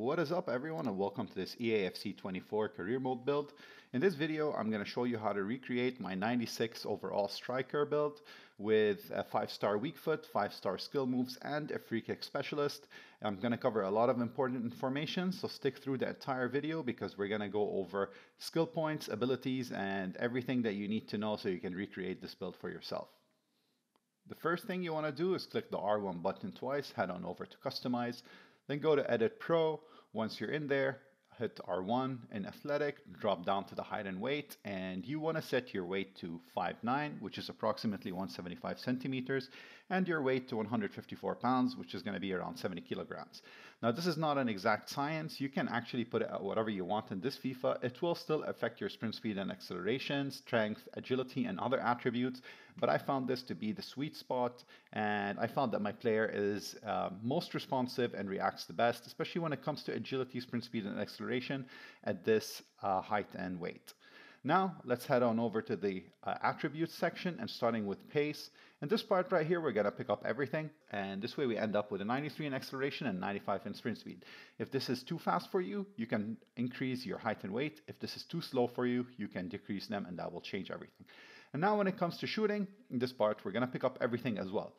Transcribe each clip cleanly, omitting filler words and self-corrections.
What is up everyone and welcome to this EAFC 24 career mode build. In this video I'm going to show you how to recreate my 96 overall striker build with a 5-star weak foot, 5-star skill moves and a free kick specialist. I'm going to cover a lot of important information, so stick through the entire video because we're going to go over skill points, abilities and everything that you need to know so you can recreate this build for yourself. The first thing you want to do is click the R1 button twice, head on over to customize. Then go to Edit Pro. Once you're in there, hit R1 in Athletic, drop down to the height and weight, and you want to set your weight to 5'9", which is approximately 175 centimeters, and your weight to 154 pounds, which is going to be around 70 kilograms. Now, this is not an exact science. You can actually put it at whatever you want in this FIFA. It will still affect your sprint speed and acceleration, strength, agility, and other attributes, but I found this to be the sweet spot, and I found that my player is most responsive and reacts the best, especially when it comes to agility, sprint speed, and acceleration at this height and weight. Now, let's head on over to the attributes section and starting with pace. In this part right here, we're going to pick up everything, and this way we end up with a 93 in acceleration and 95 in sprint speed. If this is too fast for you, you can increase your height and weight. If this is too slow for you, you can decrease them, and that will change everything. And now when it comes to shooting, in this part, we're going to pick up everything as well.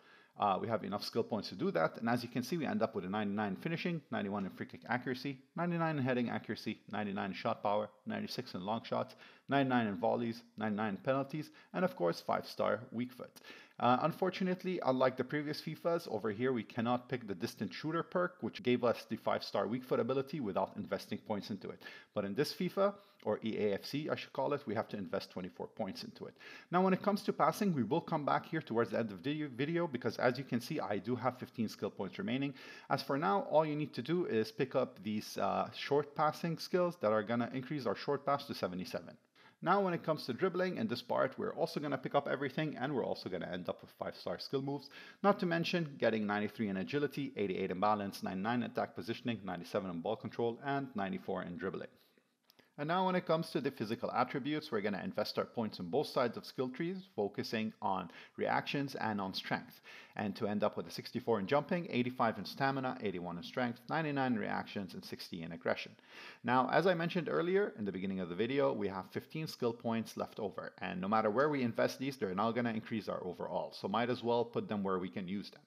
We have enough skill points to do that, and as you can see, we end up with a 99 in finishing, 91 in free kick accuracy, 99 in heading accuracy, 99 in shot power, 96 in long shots, 99 in volleys, 99 in penalties, and of course 5-star weak foot. Unfortunately, unlike the previous FIFAs, over here we cannot pick the distant shooter perk, which gave us the 5-star weak foot ability without investing points into it. But in this FIFA, or EAFC I should call it, we have to invest 24 points into it. Now when it comes to passing, we will come back here towards the end of the video because as you can see, I do have 15 skill points remaining. As for now, all you need to do is pick up these short passing skills that are going to increase our short pass to 77. Now when it comes to dribbling, in this part we're also going to pick up everything and we're also going to end up with 5-star skill moves, not to mention getting 93 in agility, 88 in balance, 99 in attack positioning, 97 in ball control and 94 in dribbling. And now when it comes to the physical attributes, we're going to invest our points on both sides of skill trees, focusing on reactions and on strength. And to end up with a 64 in jumping, 85 in stamina, 81 in strength, 99 in reactions, and 60 in aggression. Now, as I mentioned earlier in the beginning of the video, we have 15 skill points left over. And no matter where we invest these, they're now going to increase our overall. So might as well put them where we can use them.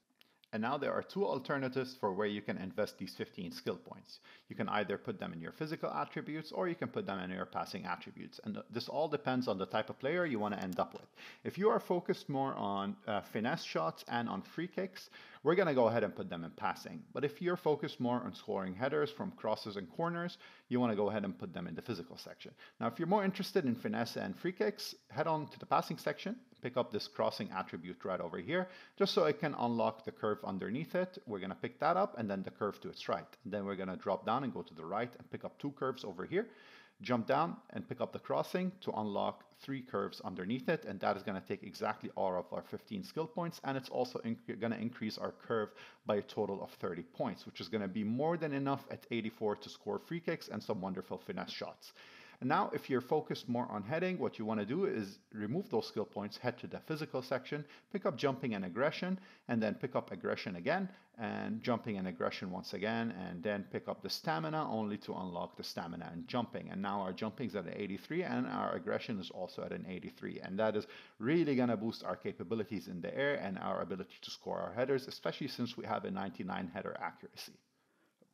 And now there are two alternatives for where you can invest these 15 skill points. You can either put them in your physical attributes or you can put them in your passing attributes. And this all depends on the type of player you want to end up with. If you are focused more on finesse shots and on free kicks, we're going to go ahead and put them in passing. But if you're focused more on scoring headers from crosses and corners, you want to go ahead and put them in the physical section. Now, if you're more interested in finesse and free kicks, head on to the passing section, pick up this crossing attribute right over here, just so it can unlock the curve underneath it. We're going to pick that up and then the curve to its right. And then we're going to drop down and go to the right and pick up 2 curves over here. Jump down and pick up the crossing to unlock 3 curves underneath it, and that is going to take exactly all of our 15 skill points, and it's also going to increase our curve by a total of 30 points, which is going to be more than enough at 84 to score free kicks and some wonderful finesse shots. And now if you're focused more on heading, what you want to do is remove those skill points, head to the physical section, pick up jumping and aggression, and then pick up aggression again, and jumping and aggression once again, and then pick up the stamina only to unlock the stamina and jumping. And now our jumping is at an 83 and our aggression is also at an 83. And that is really going to boost our capabilities in the air and our ability to score our headers, especially since we have a 99 header accuracy.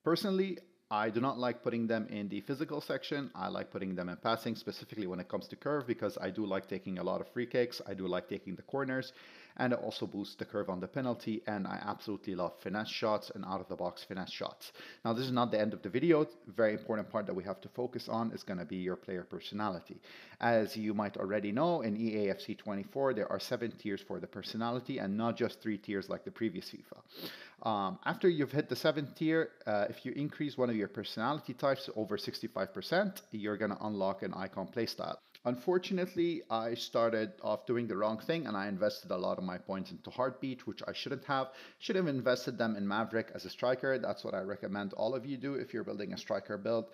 Personally, I do not like putting them in the physical section. I like putting them in passing, specifically when it comes to curve, because I do like taking a lot of free kicks. I do like taking the corners, and it also boosts the curve on the penalty, and I absolutely love finesse shots and out-of-the-box finesse shots. Now, this is not the end of the video. Very important part that we have to focus on is going to be your player personality. As you might already know, in EAFC 24, there are 7 tiers for the personality, and not just 3 tiers like the previous FIFA. After you've hit the 7th tier, if you increase one of your personality types over 65%, you're going to unlock an icon playstyle. Unfortunately, I started off doing the wrong thing and I invested a lot of my points into Heartbeat, which I shouldn't have. Should have invested them in Maverick as a striker. That's what I recommend all of you do if you're building a striker build.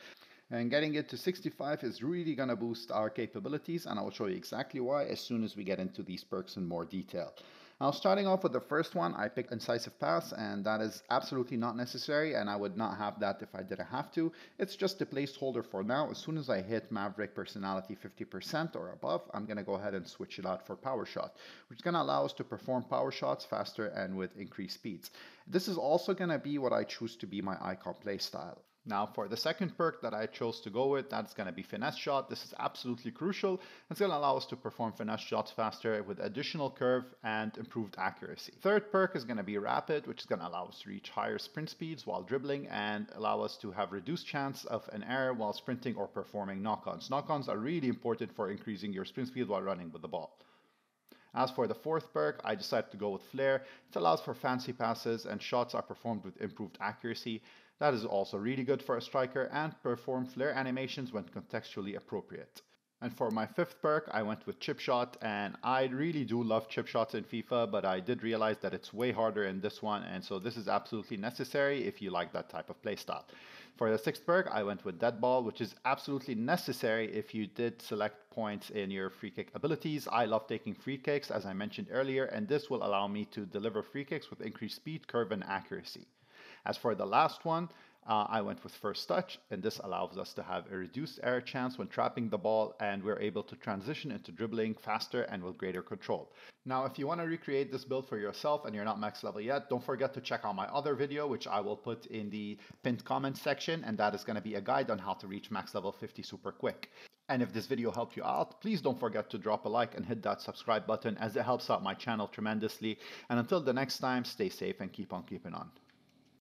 And getting it to 65 is really going to boost our capabilities, and I will show you exactly why as soon as we get into these perks in more detail. Now, starting off with the first one, I picked incisive pass, and that is absolutely not necessary, and I would not have that if I didn't have to. It's just a placeholder for now. As soon as I hit Maverick personality 50% or above, I'm going to go ahead and switch it out for power shot, which is going to allow us to perform power shots faster and with increased speeds. This is also going to be what I choose to be my icon playstyle. Now for the second perk that I chose to go with, that's going to be Finesse Shot. This is absolutely crucial. It's going to allow us to perform finesse shots faster with additional curve and improved accuracy. Third perk is going to be Rapid, which is going to allow us to reach higher sprint speeds while dribbling and allow us to have reduced chance of an error while sprinting or performing knock-ons. Knock-ons are really important for increasing your sprint speed while running with the ball. As for the fourth perk, I decided to go with Flare. It allows for fancy passes and shots are performed with improved accuracy. That is also really good for a striker and perform flare animations when contextually appropriate. And for my fifth perk, I went with Chip Shot, and I really do love chip shots in FIFA, but I did realize that it's way harder in this one, and so this is absolutely necessary if you like that type of playstyle. For the sixth perk, I went with Dead Ball, which is absolutely necessary if you did select points in your free kick abilities. I love taking free kicks, as I mentioned earlier, and this will allow me to deliver free kicks with increased speed, curve, and accuracy. As for the last one, I went with First Touch, and this allows us to have a reduced error chance when trapping the ball, and we're able to transition into dribbling faster and with greater control. Now, if you want to recreate this build for yourself and you're not max level yet, don't forget to check out my other video, which I will put in the pinned comment section, and that is going to be a guide on how to reach max level 50 super quick. And if this video helped you out, please don't forget to drop a like and hit that subscribe button, as it helps out my channel tremendously. And until the next time, stay safe and keep on keeping on.